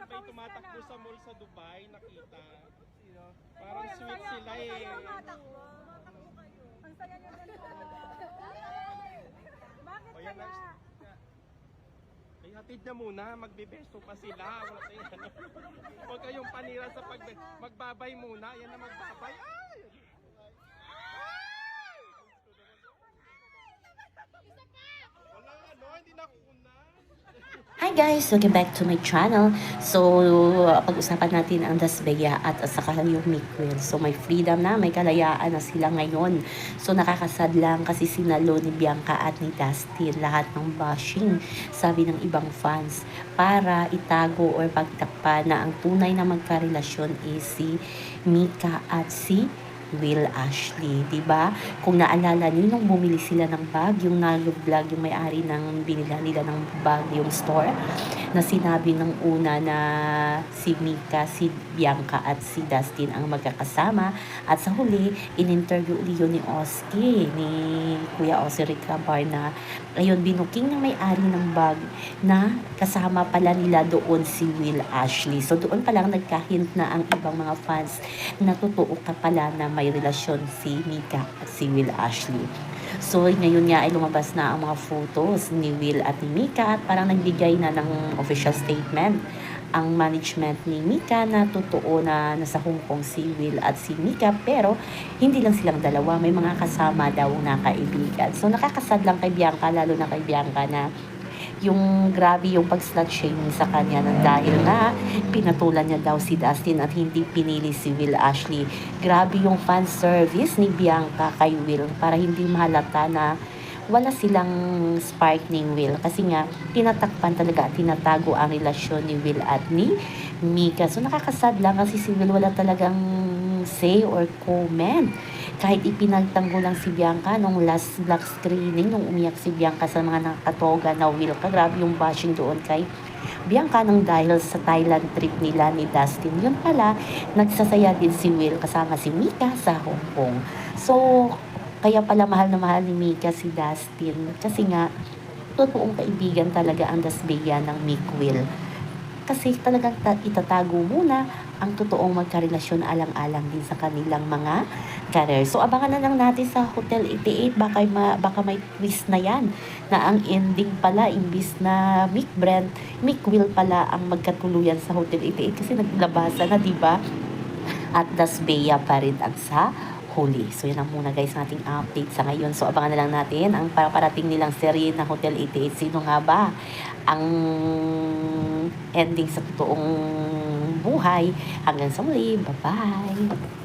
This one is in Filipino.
may tumatakbo sa mall sa Dubai, nakita. Parang sweet sila eh. Tumatakbo kayo. Ang saya nyo din. Bakit O yan, kaya? ay, hatid na muna, magbebesto pa sila. Wala tayong ano. Huwag kayong panira sa magbabay muna. Yan na magbabay. Ay! Wala ano, hindi nakuna. Hi guys! Welcome back to my channel. So, pag-usapan natin ang Dasbeya at saka yung Mickwell. So, may freedom na, may kalayaan na sila ngayon. So, nakakasad lang kasi sinalo ni Bianca at ni Dustin lahat ng bashing, sabi ng ibang fans, para itago or pagtakpan na ang tunay na magkarelasyon is si Mika at si Will Ashley, 'di ba? Kung naalala niyo nung bumili sila ng bag, yung nag-vlog yung may-ari ng binila nila ng bag, yung store, na sinabi ng una na si Mika, si Bianca at si Dustin ang magkakasama, at sa huli in-interview ulit ni Oski, ni Kuya Osi Ricabar, na ayun, binuking ng may-ari ng bag na kasama pala nila doon si Will Ashley. So doon pa lang nagkahint na ang ibang mga fans na totoo ka pala na may relasyon si Mika at si Will Ashley. So ngayon nga ay lumabas na ang mga photos ni Will at ni Mika, at parang nagbigay na ng official statement ang management ni Mika na totoo na nasa Hong Kong si Will at si Mika, pero hindi lang silang dalawa, may mga kasama daw na kaibigan. So nakakasad lang kay Bianca, lalo na kay Bianca, na yung grabe yung pag-slut shaming sa kanya na dahil na pinatulan niya daw si Dustin at hindi pinili si Will Ashley. Grabe yung fan service ni Bianca kay Will para hindi mahalata na wala silang spark ni Will, kasi nga tinatakpan talaga at tinatago ang relasyon ni Will at ni Mika. So nakakasad lang kasi si Will wala talagang say or comment. Kahit ipinagtanggol lang si Bianca nung last black screening, nung umiyak si Bianca sa mga nakatoga na Will ka, grabe yung bashing doon kay Bianca nang dahil sa Thailand trip nila ni Dustin. Yun pala, nagsasaya din si Will kasama si Mika sa Hong Kong. So, kaya pala mahal na mahal ni Mika si Dustin, kasi nga totoong kaibigan talaga ang Dasbeya ng Mickwell. Kasi talagang itatago muna ang totoong magkarelasyon, alang-alang din sa kanilang mga career. So abangan na lang natin sa Hotel 88, baka may twist na yan, na ang ending pala imbis na Mickwell pala ang magkatuluyan sa Hotel 88, kasi naglabasan na, diba? At Dasbeya pa rin ang sa huli. So yun lang muna guys ang ating update sa ngayon. So abangan na lang natin ang parating nilang serye na Hotel 88. Sino nga ba ang ending sa totoong buhay? Hanggang sa muli. Bye-bye!